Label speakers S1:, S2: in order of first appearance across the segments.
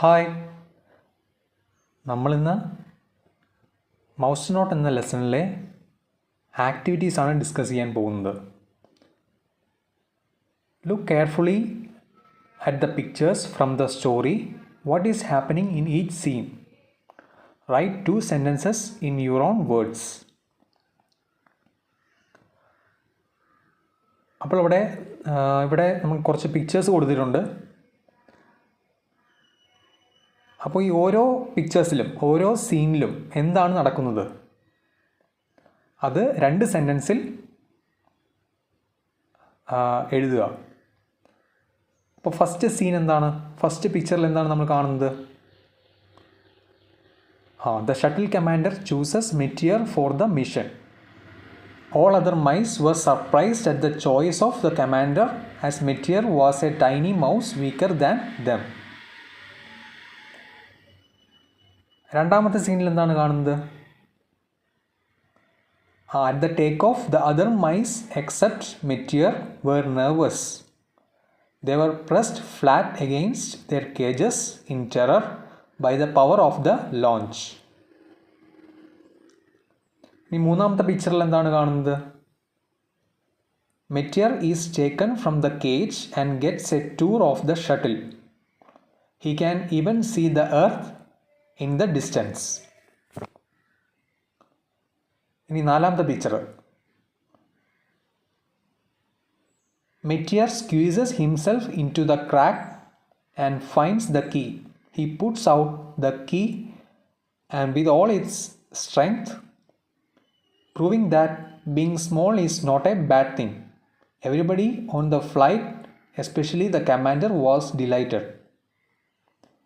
S1: Hi, നമ്മളിന്ന് mouse not എന്ന ലെസണിലെ ആക്ടിവിറ്റീസാണ് discuss ചെയ്യാൻ പോകുന്നത്. Look carefully at the pictures from the story. What is happening in each scene? Write 2 sentences in your own words. അപ്പോൾ ഇവിടെ നമുക്ക് കുറച്ച് പിക്ചേഴ്സ് കൊടുത്തിട്ടുണ്ട്. അപ്പോൾ ഈ ഓരോ പിക്ചേഴ്സിലും ഓരോ സീനിലും എന്താണ് നടക്കുന്നത് അത് 2 സെൻറ്റൻസിൽ എഴുതുക. അപ്പോൾ ഫസ്റ്റ് സീൻ എന്താണ്? ഫസ്റ്റ് പിക്ചറിൽ എന്താണ് നമ്മൾ കാണുന്നത്? The shuttle commander chooses Mateer for the mission. All other mice were surprised at the choice of the commander as Meteor was a tiny mouse weaker than them. രണ്ടാമത്തെ സീനിൽ എന്താണ് കാണുന്നത്? At the takeoff, the other mice except Meteor were nervous. They were pressed flat against their cages in terror by the power of the launch. ഇനി മൂന്നാമത്തെ പിക്ചറിൽ എന്താണ് കാണുന്നത്? Meteor is taken from the cage and gets a tour of the shuttle. He can even see the earth in the distance. ഇനി നാലാമത്തെ picture. Meteor squeezes himself into the crack and finds the key. He puts out the key and with all its strength, proving that being small is not a bad thing. Everybody on the flight, especially the commander, was delighted.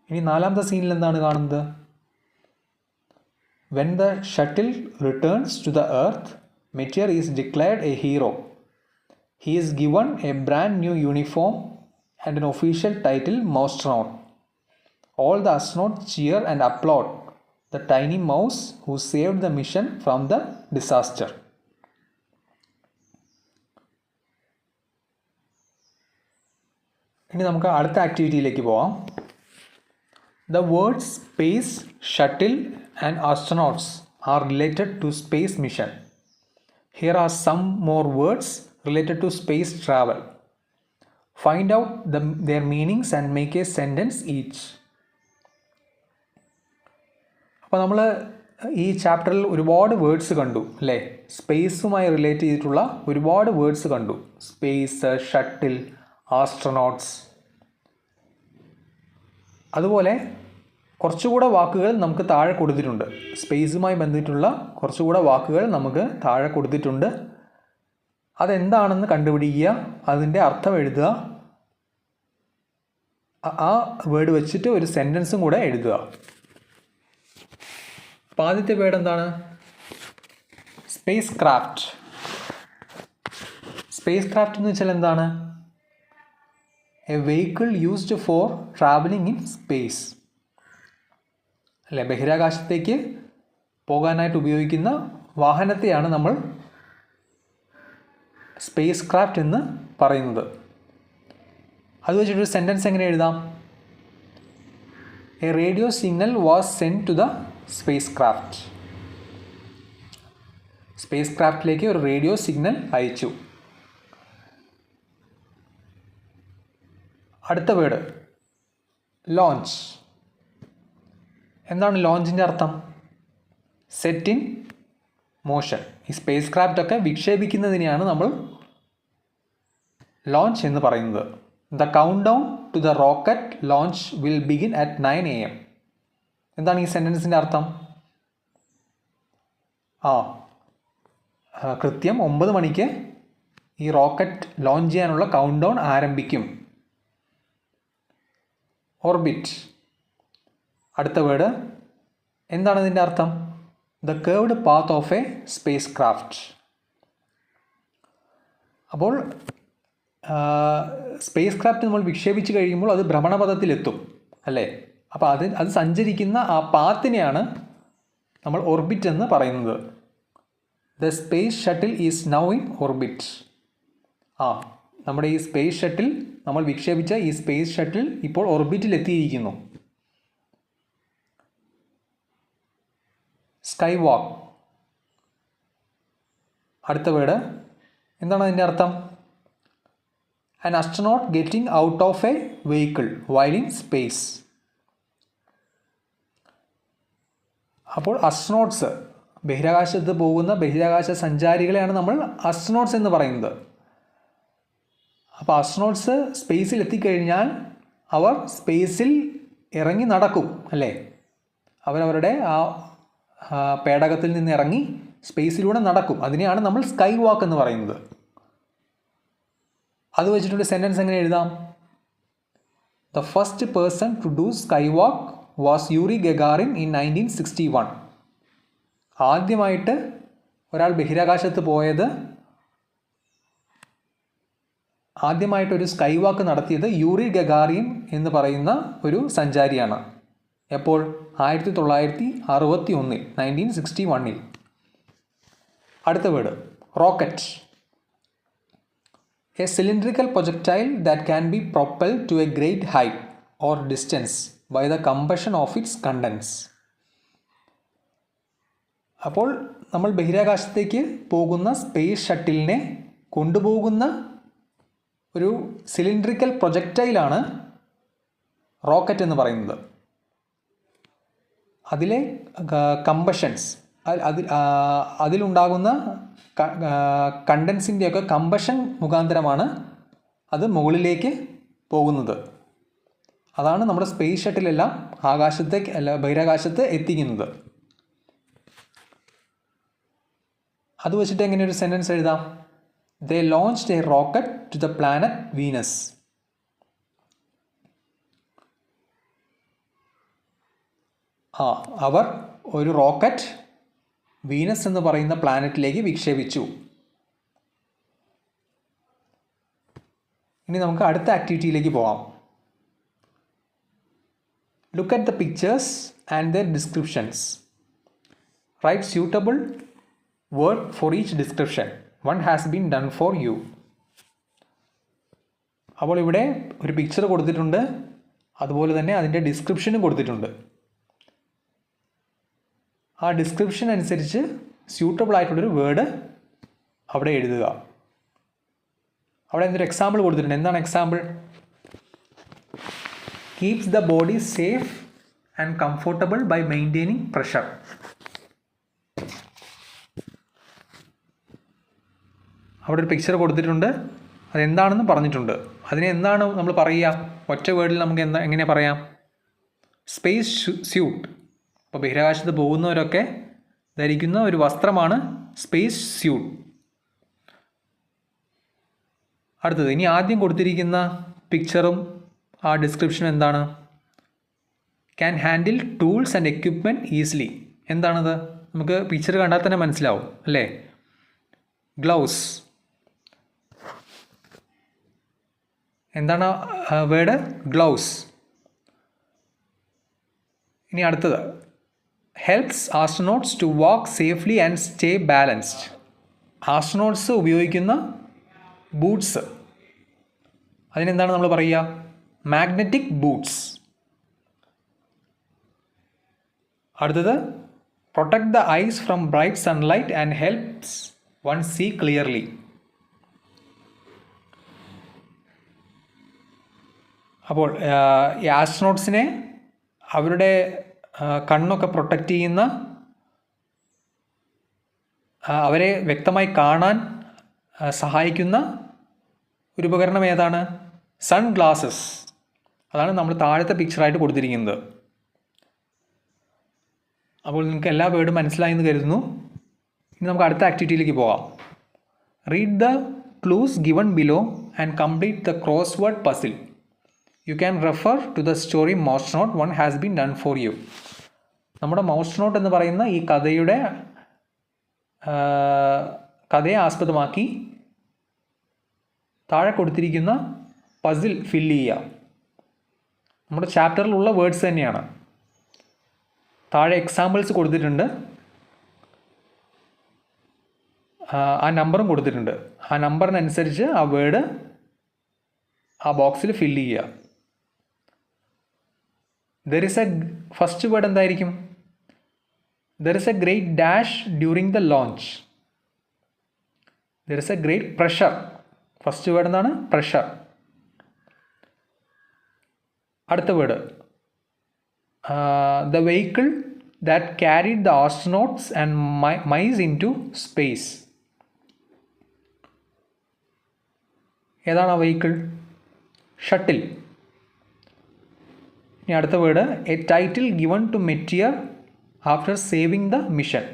S1: ഇനി നാലാമത്തെ സീനിൽ എന്താണ് കാണുന്നത്? When the shuttle returns to the earth, Meteor is declared a hero. He is given a brand new uniform and an official title, Mousetronaut. All the astronauts cheer and applaud the tiny mouse who saved the mission from the disaster. ഇനി നമുക്ക് അടുത്ത ആക്ടിവിറ്റിയിലേക്ക് പോവാം. The words space, shuttle and astronauts are related to space mission. Here are some more words related to space travel. Find out their meanings and make a sentence each. അപ്പോൾ നമ്മൾ ഈ ചാപ്റ്ററിൽ ഒരുപാട് words കണ്ടു അല്ലേ? സ്പേസുമായി റിലേറ്റ് ചെയ്തിട്ടുള്ള ഒരുപാട് words കണ്ടു. Space, shuttle, astronauts. അതുപോലെ കുറച്ചുകൂടെ വാക്കുകൾ നമുക്ക് താഴെ കൊടുത്തിട്ടുണ്ട്. സ്പേസുമായി ബന്ധിച്ചിട്ടുള്ള കുറച്ചുകൂടെ വാക്കുകൾ നമുക്ക് താഴെ കൊടുത്തിട്ടുണ്ട്. അതെന്താണെന്ന് കണ്ടുപിടിക്കുക, അതിൻ്റെ അർത്ഥം എഴുതുക, ആ വേർഡ് വെച്ചിട്ട് ഒരു സെൻറ്റൻസും കൂടെ എഴുതുക. അപ്പോൾ ആദ്യത്തെ വേർഡ് എന്താണ്? Space craft. സ്പേസ് ക്രാഫ്റ്റ് എന്ന് വെച്ചാൽ എന്താണ്? A vehicle used for travelling in space അല്ലെ? ബഹിരാകാശത്തേക്ക് പോകാനായിട്ട് ഉപയോഗിക്കുന്ന വാഹനത്തെയാണ് നമ്മൾ സ്പേസ് ക്രാഫ്റ്റ് എന്ന് പറയുന്നത്. അത് വെച്ചിട്ടൊരു സെൻറ്റൻസ് എങ്ങനെ എഴുതാം? A radio signal was send to the space craft. Space ക്രാഫ്റ്റിലേക്ക് ഒരു റേഡിയോ സിഗ്നൽ അയച്ചു. അടുത്ത വേർഡ് ലോഞ്ച്. എന്താണ് ലോഞ്ചിൻ്റെ അർത്ഥം? Set in motion. ഈ സ്പേസ് ക്രാഫ്റ്റ് ഒക്കെ വിക്ഷേപിക്കുന്നതിനെയാണ് നമ്മൾ ലോഞ്ച് എന്ന് പറയുന്നത്. The countdown to the rocket launch will begin at 9 AM. എന്താണ് ഈ സെൻറ്റൻസിൻ്റെ അർത്ഥം? കൃത്യം 9 മണിക്ക് ഈ റോക്കറ്റ് ലോഞ്ച് ചെയ്യാനുള്ള കൗണ്ട് ഡൗൺ ആരംഭിക്കും. ഓർബിറ്റ്. അടുത്ത വേർഡ് എന്താണ് ഇതിൻ്റെ അർത്ഥം? The curved path of A space craft. അപ്പോൾ സ്പേസ് ക്രാഫ്റ്റ് നമ്മൾ വിക്ഷേപിച്ച് കഴിയുമ്പോൾ അത് ഭ്രമണപഥത്തിലെത്തും അല്ലേ? അപ്പോൾ അത് സഞ്ചരിക്കുന്ന ആ പാത്തിനെയാണ് നമ്മൾ ഓർബിറ്റ് എന്ന് പറയുന്നത്. The space shuttle is now in orbit. നമ്മുടെ ഈ സ്പേസ് ഷട്ടിൽ, നമ്മൾ വിക്ഷേപിച്ച ഈ സ്പേസ് ഷട്ടിൽ ഇപ്പോൾ ഓർബിറ്റിൽ എത്തിയിരിക്കുന്നു. Sky walk. അടുത്ത വേർഡ് എന്താണ് അതിൻ്റെ അർത്ഥം? An astronaut getting out of a vehicle while in space. അപ്പോൾ അസ്ട്രോനോട്ട്സ്, ബഹിരാകാശത്ത് പോകുന്ന ബഹിരാകാശ സഞ്ചാരികളെയാണ് നമ്മൾ അസ്ട്രോനോട്ട്സ് എന്ന് പറയുന്നത്. അപ്പോൾ അസ്ട്രോനോട്ട്സ് സ്പേസിൽ എത്തിക്കഴിഞ്ഞാൽ അവർ സ്പേസിൽ ഇറങ്ങി നടക്കും അല്ലേ? അവരവരുടെ ആ പേടകത്തിൽ നിന്ന് ഇറങ്ങി സ്പേസിലൂടെ നടക്കും. അതിനെയാണ് നമ്മൾ സ്കൈ വാക്ക് എന്ന് പറയുന്നത്. അത് വെച്ചിട്ടൊരു സെൻറ്റൻസ് എങ്ങനെ എഴുതാം? The first person to do sky walk was Yuri Gagarin in 1961. ആദ്യമായിട്ട് ഒരാൾ ബഹിരാകാശത്ത് പോയത്, ആദ്യമായിട്ടൊരു സ്കൈ വാക്ക് നടത്തിയത് യൂറി ഗഗാറിൻ എന്ന് പറയുന്ന ഒരു സഞ്ചാരിയാണ്. എപ്പോൾ? 1961, 1961. അടുത്ത word rocket. A cylindrical projectile that can be propelled to a great height or distance by the combustion of its contents. അപ്പോൾ നമ്മൾ ബഹിരാകാശത്തേക്ക് പോകുന്ന സ്പേസ് ഷട്ടിലിനെ കൊണ്ടുപോകുന്ന ഒരു സിലിണ്ടറിക്കൽ പ്രൊജക്ടൈലാണ് റോക്കറ്റ് എന്ന് പറയുന്നത്. അതിലെ കമ്പഷൻസ്, അതിലുണ്ടാകുന്ന കണ്ടൻസിൻ്റെയൊക്കെ കമ്പഷൻ മുഖാന്തരമാണ് അത് മുകളിലേക്ക് പോകുന്നത്. അതാണ് നമ്മുടെ സ്പേസ് ഷട്ടിലെല്ലാം ബഹിരാകാശത്ത് എത്തിക്കുന്നത്. അത് വെച്ചിട്ട് എങ്ങനെ ഒരു സെൻറ്റൻസ് എഴുതാം? They launched a rocket to the planet Venus. അവർ ഒരു റോക്കറ്റ് വീനസ് എന്ന് പറയുന്ന പ്ലാനറ്റിലേക്ക് വിക്ഷേപിച്ചു. ഇനി നമുക്ക് അടുത്ത ആക്ടിവിറ്റിയിലേക്ക് പോകാം. Look at the pictures and their descriptions. Write suitable word for each description. One has been done for you. അപ്പോൾ ഇവിടെ ഒരു പിക്ചർ കൊടുത്തിട്ടുണ്ട്, അതുപോലെ തന്നെ അതിൻ്റെ ഡിസ്ക്രിപ്ഷനും കൊടുത്തിട്ടുണ്ട്. ആ ഡിസ്ക്രിപ്ഷൻ അനുസരിച്ച് സ്യൂട്ടബിൾ ആയിട്ടുള്ളൊരു വേർഡ് അവിടെ എഴുതുക. അവിടെ എന്തൊരു എക്സാമ്പിൾ കൊടുത്തിട്ടുണ്ട്. എന്താണ് example? Keeps the body safe and comfortable by maintaining pressure. അവിടെ ഒരു പിക്ചർ കൊടുത്തിട്ടുണ്ട്, അതെന്താണെന്ന് പറഞ്ഞിട്ടുണ്ട്. അതിനെ എന്താണ് നമ്മൾ പറയുക? ഒറ്റ വേർഡിൽ നമുക്ക് എങ്ങനെ പറയാം? Space suit. അപ്പോൾ ബഹിരാകാശത്ത് പോകുന്നവരൊക്കെ ധരിക്കുന്ന ഒരു വസ്ത്രമാണ് സ്പേസ് സ്യൂട്ട്. അടുത്തത്, ഇനി ആദ്യം കൊടുത്തിരിക്കുന്ന പിക്ചറും ആ ഡിസ്ക്രിപ്ഷനും എന്താണ്? Can handle tools and equipment easily. എന്താണത്? നമുക്ക് പിക്ചർ കണ്ടാൽ തന്നെ മനസ്സിലാവും അല്ലേ? ഗ്ലൗസ്. എന്താണ് വേർഡ്? ഗ്ലൗസ്. ഇനി അടുത്തത്, helps astronauts to walk safely and stay balanced. Astronauts ഉപയോഗിക്കുന്ന ബൂട്ട്സ്, അതിനെന്താണ് നമ്മൾ പറയുക? Magnetic boots. അടുത്തത്, protect the eyes from bright sunlight and helps one see clearly. അപ്പോൾ ഈ ആസ്ട്രോനോട്ട്സിനെ അവരുടെ കണ്ണൊക്കെ പ്രൊട്ടക്റ്റ് ചെയ്യുന്ന, അവരെ വ്യക്തമായി കാണാൻ സഹായിക്കുന്ന ഒരു ഉപകരണം ഏതാണ്? Sunglasses. അതാണ് നമ്മൾ താഴത്തെ പിക്ചറായിട്ട് കൊടുത്തിരിക്കുന്നത്. അപ്പോൾ നിങ്ങൾക്ക് എല്ലാ വേർഡും മനസ്സിലായെന്ന് കരുതുന്നു. ഇനി നമുക്ക് അടുത്ത ആക്ടിവിറ്റിയിലേക്ക് പോകാം. Read the clues given below and complete the crossword puzzle. You can refer to the story mouse note one has been done for you. നമ്മുടെ മൗസ് നോട്ട് എന്ന് പറയുന്ന ഈ കഥയെ ആസ്പദമാക്കി താഴെ കൊടുത്തിരിക്കുന്ന പസിൽ ഫില്ല് ചെയ്യുക. നമ്മുടെ ചാപ്റ്ററിലുള്ള വേർഡ്സ് തന്നെയാണ്. താഴെ എക്സാമ്പിൾസ് കൊടുത്തിട്ടുണ്ട്, ആ നമ്പറും കൊടുത്തിട്ടുണ്ട്. ആ നമ്പറിനനുസരിച്ച് ആ വേർഡ് ആ ബോക്സിൽ ഫില്ല് ചെയ്യുക. There is A first word എന്തായിരിക്കും? There is a great dash during the launch. There is a great pressure. First word എന്താണ്? പ്രഷർ. അടുത്ത word the vehicle that carried the astronauts and mice into space. ഏതാണ് ആ vehicle? Shuttle. ഇനി അടുത്ത word a title given to Meteor after saving the mission.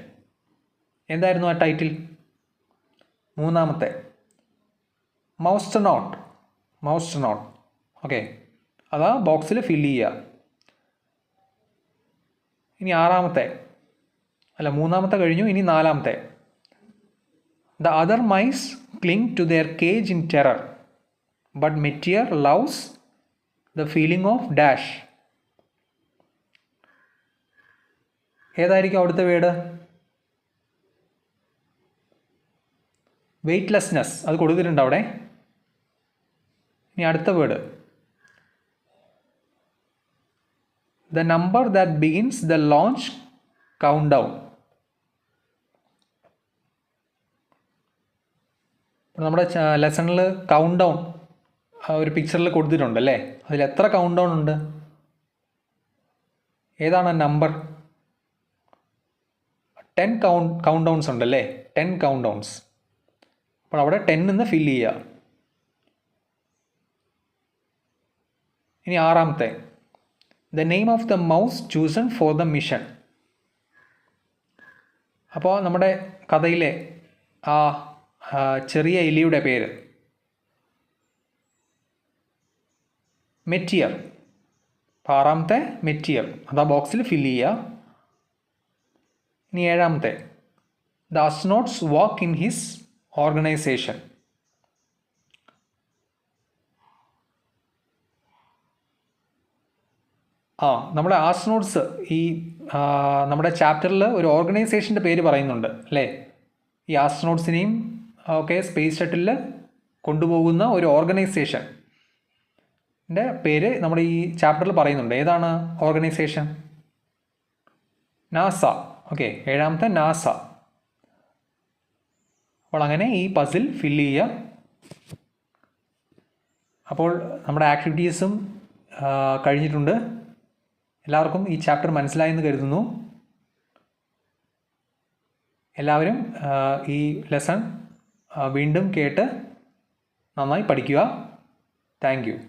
S1: എന്തായിരുന്നു ആ title? മൂന്നാമത്തെ മൗസ്റ്റർനോട്ട്. മൗസ്റ്റർനോട്ട്. Okay, അതാ ബോക്സിൽ ഫില്ല് ചെയ്യുക. ഇനി ആറാമത്തെ, അല്ല മൂന്നാമത്തെ കഴിഞ്ഞു, ഇനി നാലാമത്തെ the other mice cling to their cage in terror but Meteor loves the feeling of dash. ഏതായിരിക്കും അവിടുത്തെ വേർഡ്? വെയ്റ്റ്ലെസ്നെസ്. അത് കൊടുത്തിട്ടുണ്ട് അവിടെ. ഇനി അടുത്ത word the number that begins the launch countdown. നമ്മുടെ ലെസണിൽ കൗണ്ട് ഡൗൺ ഒരു പിക്ചറിൽ കൊടുത്തിട്ടുണ്ട് അല്ലേ? അതിൽ എത്ര കൗണ്ട് ഡൗൺ ഉണ്ട്? ഏതാണ് നമ്പർ? 10 കൗണ്ട് ഡൗൺസ് ഉണ്ടല്ലേ? 10 കൗണ്ട് ഡൗൺസ്. അപ്പോൾ അവിടെ 10 നിന്ന് ഫില്ല് ചെയ്യുക. ഇനി ആറാമത്തെ the name of the mouse chosen for the mission. അപ്പോൾ നമ്മുടെ കഥയിലെ ആ ചെറിയ എലിയുടെ പേര് മെറ്റിയർ. ആറാമത്തെ മെറ്റിയർ, അതാ ബോക്സിൽ ഫില്ല് ചെയ്യുക. ഇനി ഏഴാമത്തെ the astronauts work in his organisation. നമ്മുടെ ആസ്ട്രോനോട്ട്സ് ഈ നമ്മുടെ ചാപ്റ്ററിൽ ഒരു ഓർഗനൈസേഷൻ്റെ പേര് പറയുന്നുണ്ട് അല്ലേ? ഈ ആസ്ട്രോനോട്ട്സിനെയും ഒക്കെ സ്പേസ് ഷട്ടിലിൽ കൊണ്ടുപോകുന്ന ഒരു ഓർഗനൈസേഷൻ്റെ പേര് നമ്മുടെ ഈ ചാപ്റ്ററിൽ പറയുന്നുണ്ട്. ഏതാണ് ഓർഗനൈസേഷൻ? നാസ. ഓക്കെ, ഏഴാമത്തെ നാസ. അപ്പോൾ അങ്ങനെ ഈ പസിൽ ഫില്ല് ചെയ്യുക. അപ്പോൾ നമ്മുടെ ആക്ടിവിറ്റീസും കഴിഞ്ഞിട്ടുണ്ട്. എല്ലാവർക്കും ഈ ചാപ്റ്റർ മനസ്സിലായെന്ന് കരുതുന്നു. എല്ലാവരും ഈ ലെസൺ വീണ്ടും കേട്ട് നന്നായി പഠിക്കുക. Thank you.